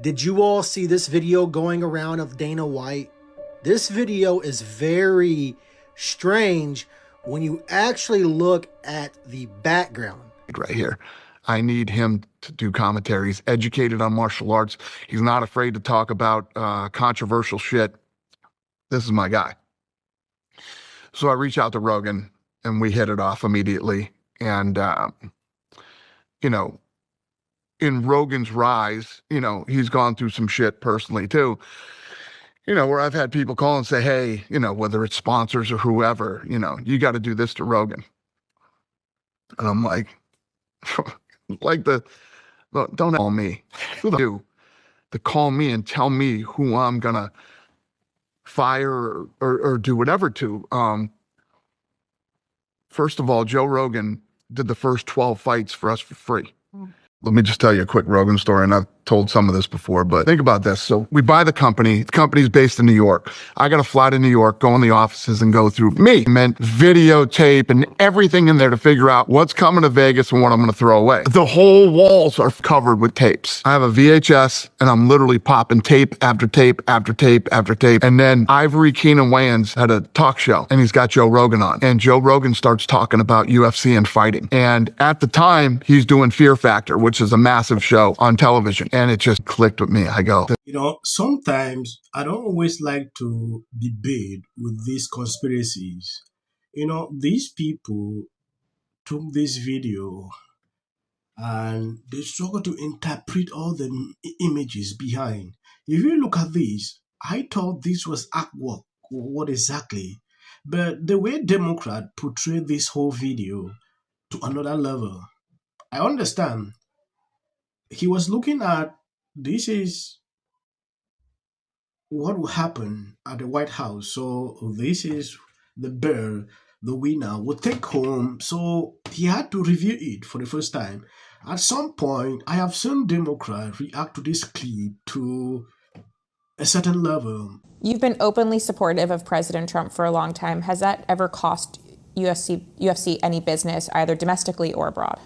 Did you all see this video going around of Dana White? This video is very strange when you actually look at the background. Right here. I need him to do commentaries, educated on martial arts. He's not afraid to talk about controversial shit. This is my guy. So I reach out to Rogan and we hit it off immediately. And, you know, in Rogan's rise, you know, he's gone through some shit personally too, you know, where I've had people call and say, hey, you know, whether it's sponsors or whoever, you know, you got to do this to Rogan. And I'm like, don't call me. Who you to call me and tell me who I'm going to fire or do whatever to. First of all, Joe Rogan did the first 12 fights for us for free. Let me just tell you a quick Rogan story, and I've told some of this before, but think about this. So we buy the company. The company's based in New York. I got to fly to New York, go in the offices and go through me. It meant videotape and everything in there to figure out what's coming to Vegas and what I'm going to throw away. The whole walls are covered with tapes. I have a VHS and I'm literally popping tape after tape after tape after tape. And then Ivory Keenan Wayans had a talk show and he's got Joe Rogan on. And Joe Rogan starts talking about UFC and fighting. And at the time, he's doing Fear Factor, which is a massive show on television. And it just clicked with me. I go, you know, sometimes I don't always like to debate with these conspiracies. You know, these people took this video and they struggle to interpret all the images behind. If you look at this, I thought this was artwork. What exactly? But the way Democrat portrayed this whole video to another level, I understand. He was looking at, this is what will happen at the White House. So this is the bear the winner will take home. So he had to review it for the first time. At some point, I have seen Democrats react to this clip to a certain level. You've been openly supportive of President Trump for a long time. Has that ever cost UFC any business, either domestically or abroad?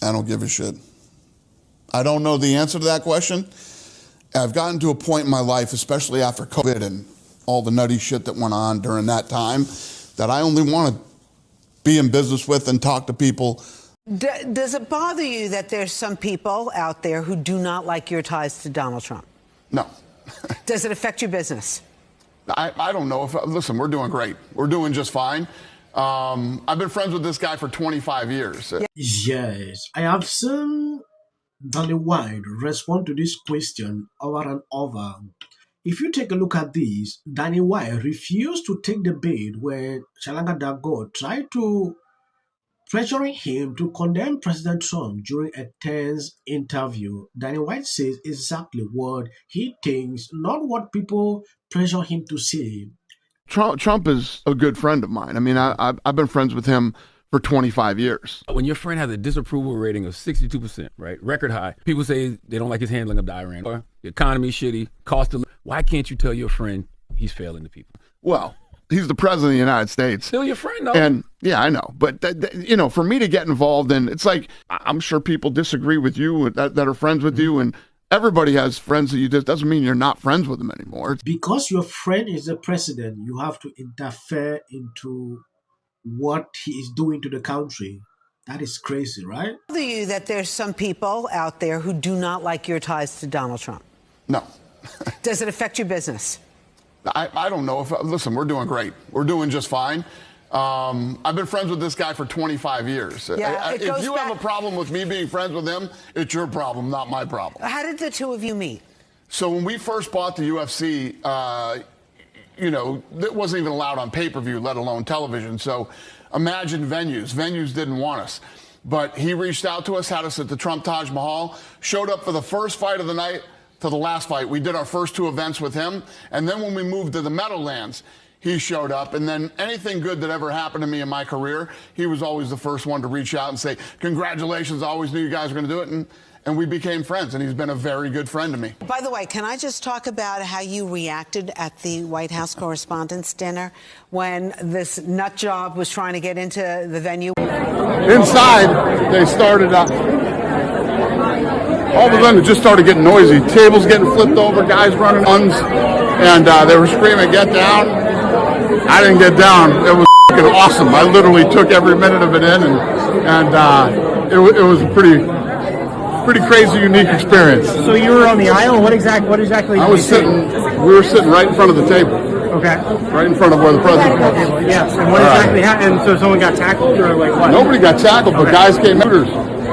I don't give a shit. I don't know the answer to that question. I've gotten to a point in my life, especially after COVID and all the nutty shit that went on during that time, that I only want to be in business with and talk to people. Does it bother you that there's some people out there who do not like your ties to Donald Trump? No. Does it affect your business? I don't know. Listen, we're doing great. We're doing just fine. I've been friends with this guy for 25 years. Yes, I have seen Dana White respond to this question over and over. If you take a look at this, Dana White refused to take the bait when Charlamagne tried to pressuring him to condemn President Trump during a tense interview. Dana White says exactly what he thinks, not what people pressure him to say. Trump is a good friend of mine. I mean, I've been friends with him for 25 years. When your friend has a disapproval rating of 62%, right, record high, people say they don't like his handling of the Iran war, the economy's shitty, cost of living. Why can't you tell your friend he's failing the people? Well, he's the president of the United States. Still your friend, though. And yeah, I know. But, you know, for me to get involved in, it's like, I'm sure people disagree with you that are friends with you. And everybody has friends that you just, doesn't mean you're not friends with them anymore. Because your friend is the president, you have to interfere into what he is doing to the country. That is crazy, right? Bother you that there's some people out there who do not like your ties to Donald Trump? No. Does it affect your business? I don't know. Listen, we're doing great. We're doing just fine. I've been friends with this guy for 25 years. Yeah, if you have a problem with me being friends with him, it's your problem, not my problem. How did the two of you meet? So when we first bought the UFC, you know, it wasn't even allowed on pay-per-view, let alone television. So imagine venues. Venues didn't want us. But he reached out to us, had us at the Trump Taj Mahal, showed up for the first fight of the night to the last fight. We did our first two events with him. And then when we moved to the Meadowlands, he showed up. And then anything good that ever happened to me in my career, he was always the first one to reach out and say, congratulations, I always knew you guys were going to do it. And we became friends, and he's been a very good friend to me. By the way, can I just talk about how you reacted at the White House Correspondents' Dinner when this nut job was trying to get into the venue? Inside, they started up. All of a sudden, it just started getting noisy. Tables getting flipped over, guys running guns, and they were screaming, "Get down!" I didn't get down. It was fucking awesome. I literally took every minute of it in, and it was a pretty crazy, unique experience. So you were on the aisle. What exactly? I was sitting. We were sitting right in front of the table. Okay. Right in front of where the president was. Yes. And what exactly happened? So someone got tackled, or like what? Nobody got tackled, but guys came shooters.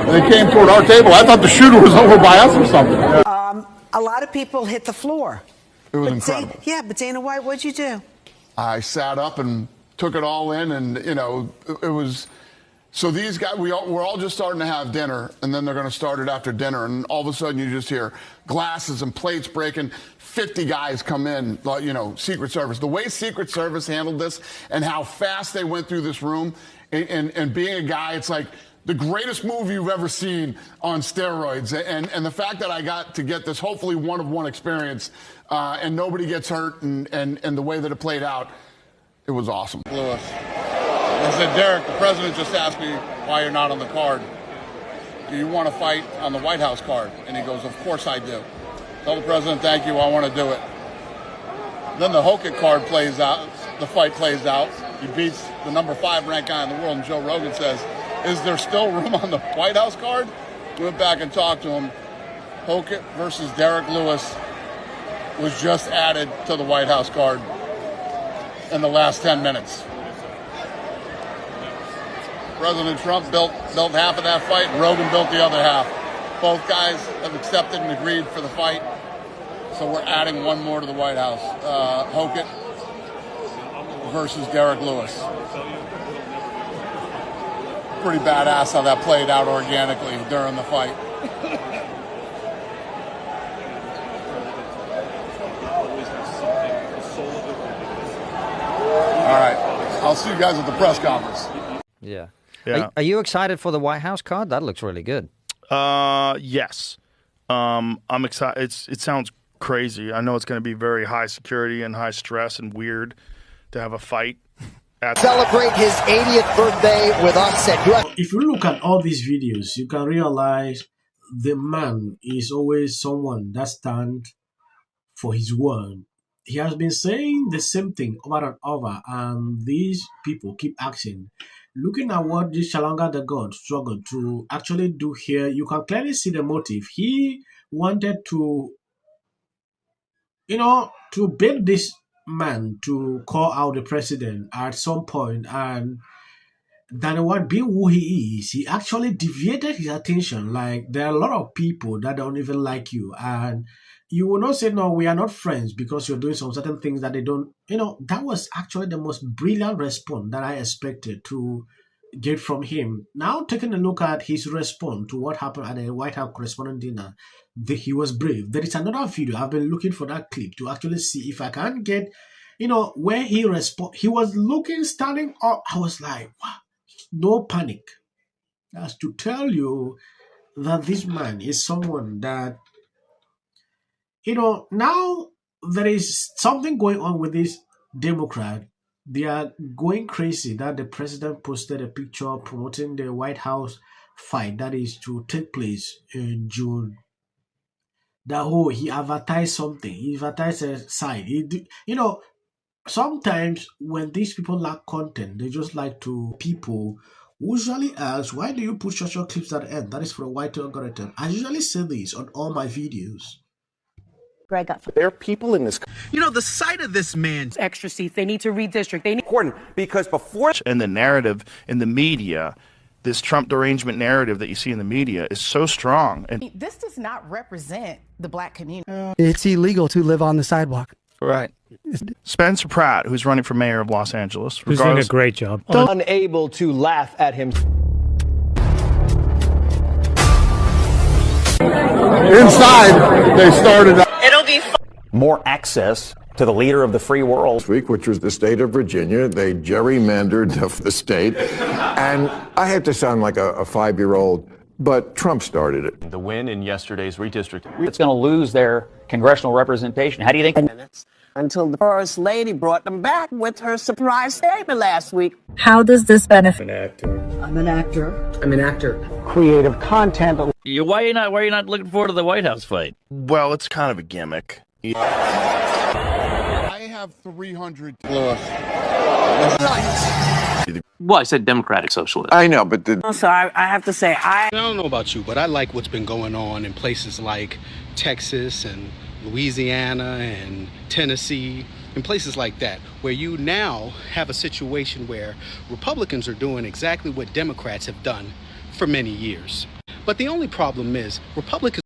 They came toward our table. I thought the shooter was over by us or something. A lot of people hit the floor. It was incredible. But Dana White, what'd you do? I sat up and took it all in, and it was. So these guys, we're all just starting to have dinner, and then they're going to start it after dinner, and all of a sudden you just hear glasses and plates breaking. 50 guys come in, Secret Service. The way Secret Service handled this and how fast they went through this room, and being a guy, it's like the greatest movie you've ever seen on steroids. And the fact that I got to get this hopefully one-of-one experience, and nobody gets hurt, and the way that it played out, it was awesome. Lewis. I said, Derek, the president just asked me why you're not on the card. Do you want to fight on the White House card? And he goes, of course I do. Tell the president, thank you, I want to do it. Then the Hogan card plays out, the fight plays out. He beats the number 5 ranked guy in the world, and Joe Rogan says, is there still room on the White House card? We went back and talked to him. Hogan versus Derek Lewis was just added to the White House card in the last 10 minutes. President Trump built half of that fight, and Rogan built the other half. Both guys have accepted and agreed for the fight, so we're adding one more to the White House. Hogan versus Derek Lewis. Pretty badass how that played out organically during the fight. All right, I'll see you guys at the press conference. Yeah. Are you excited for the White House card? That looks really good. Yes. I'm excited. It sounds crazy. I know it's going to be very high security and high stress and weird to have a fight. Celebrate his 80th birthday with us. If you look at all these videos, you can realize the man is always someone that stands for his word. He has been saying the same thing over and over, and these people keep asking. Looking at what this Charlamagne the God struggled to actually do here, you can clearly see the motive. He wanted to, to bait this man to call out the president at some point, and than what being who he is, he actually deviated his attention. Like, there are a lot of people that don't even like you, and you will not say, no, we are not friends because you're doing some certain things that they don't, that was actually the most brilliant response that I expected to get from him. Now, taking a look at his response to what happened at the White House correspondent dinner, he was brave. There is another video. I've been looking for that clip to actually see if I can get, where he responded. He was looking, standing up. I was like, wow, no panic. That's to tell you that this man is someone that, now there is something going on with this Democrat. They are going crazy that the president posted a picture promoting the White House fight that is to take place in June. That he advertised something. He advertised a site. Sometimes when these people lack content, they just like to people usually ask, why do you put short clips at the end? That is for a white algorithm. I usually say this on all my videos. Greg, there are people in this. The sight of this man's extra seats, they need to redistrict. They need important because before. And the narrative in the media, this Trump derangement narrative that you see in the media is so strong. And this does not represent the black community. It's illegal to live on the sidewalk. Right. Spencer Pratt, who's running for mayor of Los Angeles, who's doing a great job. Unable to laugh at him. Inside, they started. It'll be more access to the leader of the free world. This week, which was the state of Virginia, they gerrymandered the state. And I hate to sound like a 5-year-old, but Trump started it. The win in yesterday's redistricting. It's going to lose their congressional representation. How do you think? Until the First Lady brought them back with her surprise statement last week. How does this benefit? An actor. I'm an actor. I'm an actor. Creative content. Why are you not looking forward to the White House fight? Well, it's kind of a gimmick. I have 300. Well, I said democratic socialist. I know, but Also, I have to say, I don't know about you, but I like what's been going on in places like Texas and Louisiana and Tennessee and places like that, where you now have a situation where Republicans are doing exactly what Democrats have done for many years. But the only problem is Republicans